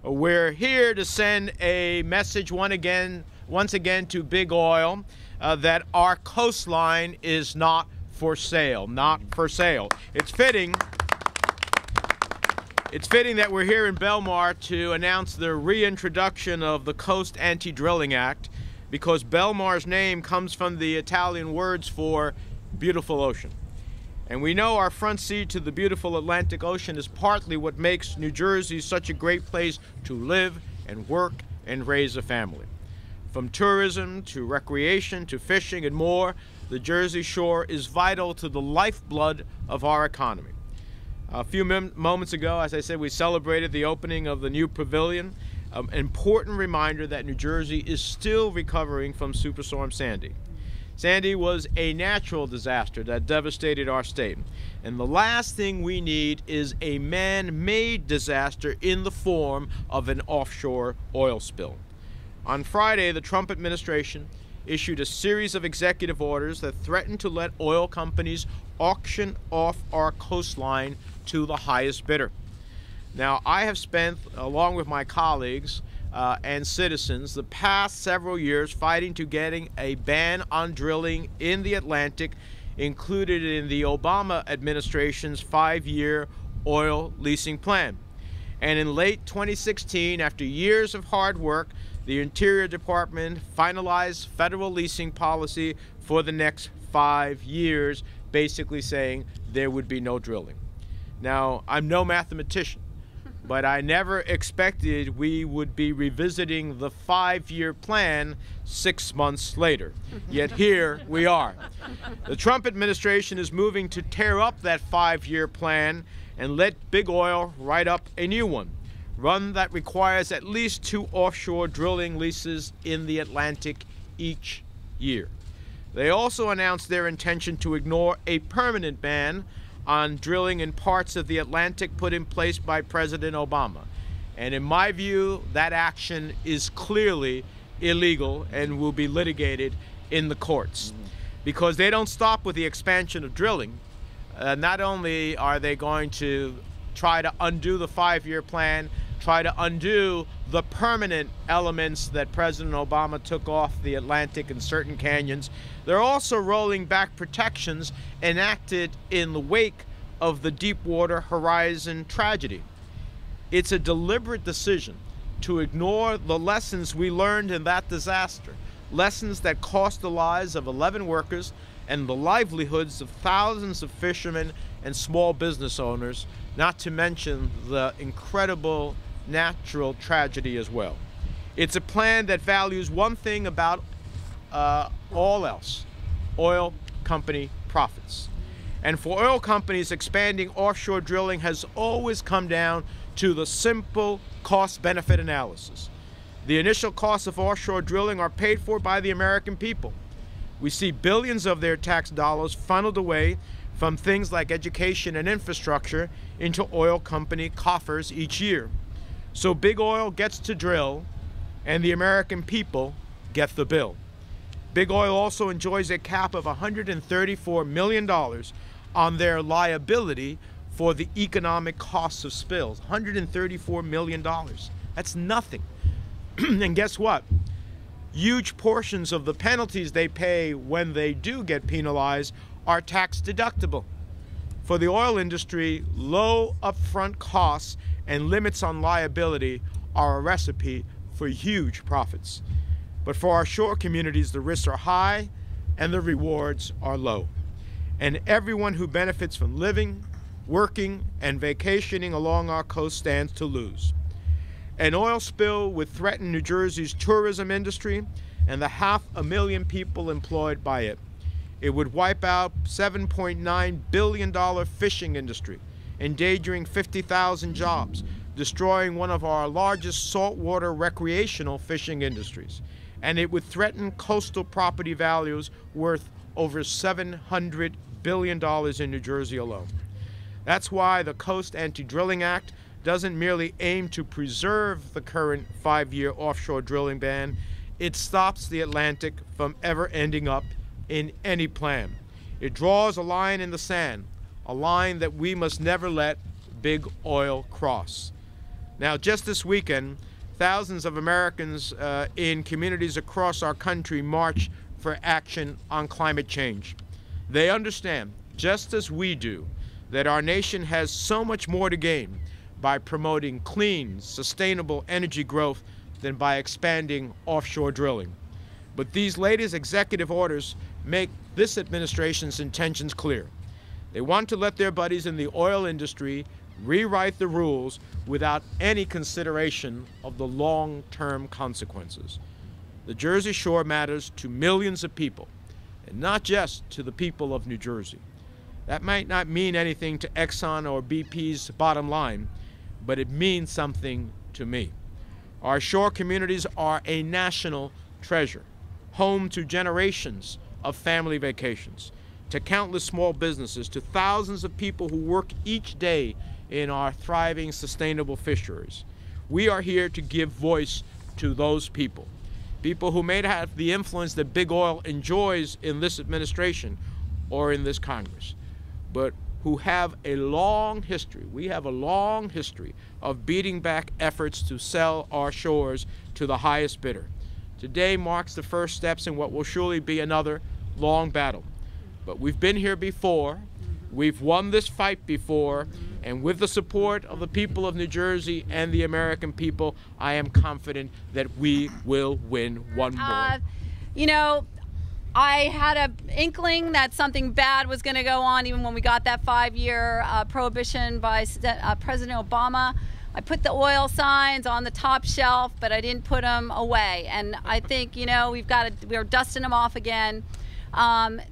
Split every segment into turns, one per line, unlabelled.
We're here to send a message once again to Big Oil that our coastline is not for sale, not for sale. It's fitting that we're here in Belmar to announce the reintroduction of the Coast Anti-Drilling Act, because Belmar's name comes from the Italian words for beautiful ocean. And we know our front seat to the beautiful Atlantic Ocean is partly what makes New Jersey such a great place to live and work and raise a family. From tourism to recreation to fishing and more, the Jersey Shore is vital to the lifeblood of our economy. A few moments ago, as I said, we celebrated the opening of the new pavilion, an important reminder that New Jersey is still recovering from Superstorm Sandy. Sandy was a natural disaster that devastated our state. And the last thing we need is a man-made disaster in the form of an offshore oil spill. On Friday, the Trump administration issued a series of executive orders that threatened to let oil companies auction off our coastline to the highest bidder. Now, I have spent, along with my colleagues, and citizens the past several years fighting to getting a ban on drilling in the Atlantic included in the Obama administration's 5-year oil leasing plan. And in late 2016, after years of hard work, the Interior Department finalized federal leasing policy for the next 5 years, basically saying there would be no drilling. Now, I'm no mathematician, but I never expected we would be revisiting the 5-year plan 6 months later. Yet here we are. The Trump administration is moving to tear up that 5-year plan and let Big Oil write up a new one that requires at least 2 offshore drilling leases in the Atlantic each year. They also announced their intention to ignore a permanent ban on drilling in parts of the Atlantic put in place by President Obama. And in my view, that action is clearly illegal and will be litigated in the courts. Because they don't stop with the expansion of drilling. Not only are they going to try to undo the 5-year plan, try to undo the permanent elements that President Obama took off the Atlantic and certain canyons, they're also rolling back protections enacted in the wake of the Deepwater Horizon tragedy. It's a deliberate decision to ignore the lessons we learned in that disaster, lessons that cost the lives of 11 workers and the livelihoods of thousands of fishermen and small business owners, not to mention the incredible natural tragedy as well. It's a plan that values one thing about all else: oil company profits. And for oil companies, expanding offshore drilling has always come down to the simple cost-benefit analysis. The initial costs of offshore drilling are paid for by the American people. We see billions of their tax dollars funneled away from things like education and infrastructure into oil company coffers each year. So Big Oil gets to drill, and the American people get the bill. Big Oil also enjoys a cap of $134 million on their liability for the economic costs of spills. $134 million. That's nothing. And guess what? Huge portions of the penalties they pay when they do get penalized are tax deductible. For the oil industry, low upfront costs and limits on liability are a recipe for huge profits. But for our shore communities, the risks are high and the rewards are low. And everyone who benefits from living, working, and vacationing along our coast stands to lose. An oil spill would threaten New Jersey's tourism industry and the 500,000 people employed by it. It would wipe out $7.9 billion fishing industry, endangering 50,000 jobs, destroying one of our largest saltwater recreational fishing industries. And it would threaten coastal property values worth over $700 billion in New Jersey alone. That's why the Coast Anti-Drilling Act doesn't merely aim to preserve the current 5-year offshore drilling ban, it stops the Atlantic from ever ending up in any plan. It draws a line in the sand, a line that we must never let Big Oil cross. Now, just this weekend, thousands of Americans in communities across our country march for action on climate change. They understand, just as we do, that our nation has so much more to gain by promoting clean, sustainable energy growth than by expanding offshore drilling. But these latest executive orders make this administration's intentions clear. They want to let their buddies in the oil industry rewrite the rules without any consideration of the long-term consequences. The Jersey Shore matters to millions of people, and not just to the people of New Jersey. That might not mean anything to Exxon or BP's bottom line, but it means something to me. Our shore communities are a national treasure, home to generations of family vacations, to countless small businesses, to thousands of people who work each day in our thriving, sustainable fisheries. We are here to give voice to those people, people who may not have the influence that big oil enjoys in this administration or in this Congress, but who have a long history. We have a long history of beating back efforts to sell our shores to the highest bidder. Today marks the first steps in what will surely be another long battle. But we've been here before, we've won this fight before, and with the support of the people of New Jersey and the American people, I am confident that we will win one more.
You know, I had an inkling that something bad was going to go on even when we got that 5-year prohibition by President Obama. I put the oil signs on the top shelf, but I didn't put them away. And I think, you know, we're dusting them off again.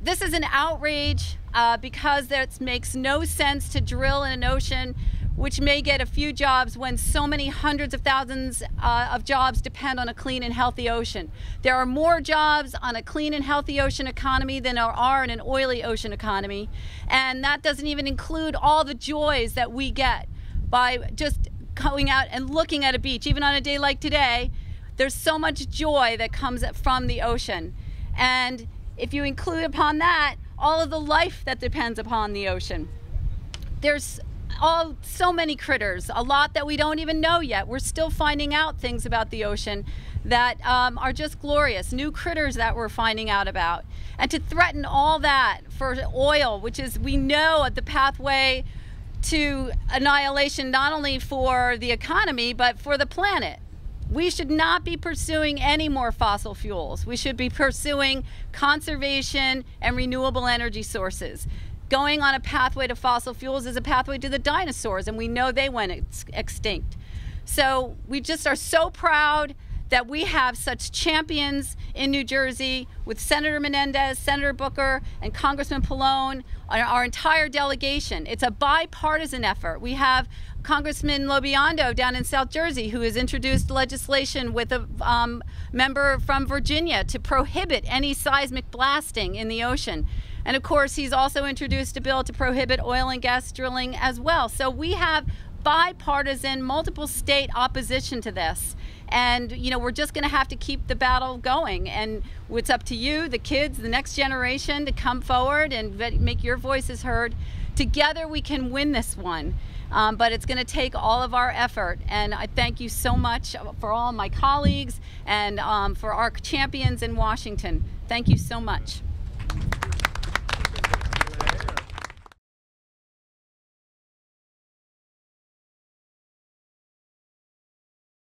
This is an outrage because it makes no sense to drill in an ocean which may get a few jobs when so many hundreds of thousands of jobs depend on a clean and healthy ocean. There are more jobs on a clean and healthy ocean economy than there are in an oily ocean economy. And that doesn't even include all the joys that we get by just going out and looking at a beach. Even on a day like today, there's so much joy that comes from the ocean. And if you include upon that all of the life that depends upon the ocean, there's so many critters, a lot that we don't even know yet. We're still finding out things about the ocean that are just glorious, new critters that we're finding out about. And to threaten all that for oil, which is, we know, the pathway to annihilation, not only for the economy, but for the planet. We should not be pursuing any more fossil fuels. We should be pursuing conservation and renewable energy sources. Going on a pathway to fossil fuels is a pathway to the dinosaurs, and we know they went extinct. So we just are so proud that we have such champions in New Jersey with Senator Menendez, Senator Booker, and Congressman Pallone, our entire delegation. It's a bipartisan effort. We have Congressman Lobiondo down in South Jersey, who has introduced legislation with a member from Virginia to prohibit any seismic blasting in the ocean. And of course, he's also introduced a bill to prohibit oil and gas drilling as well. So we have bipartisan, multiple state opposition to this. And, you know, we're just going to have to keep the battle going. And it's up to you, the kids, the next generation, to come forward and make your voices heard. Together we can win this one. But it's going to take all of our effort. And I thank you so much for all my colleagues and for our champions in Washington. Thank you so much.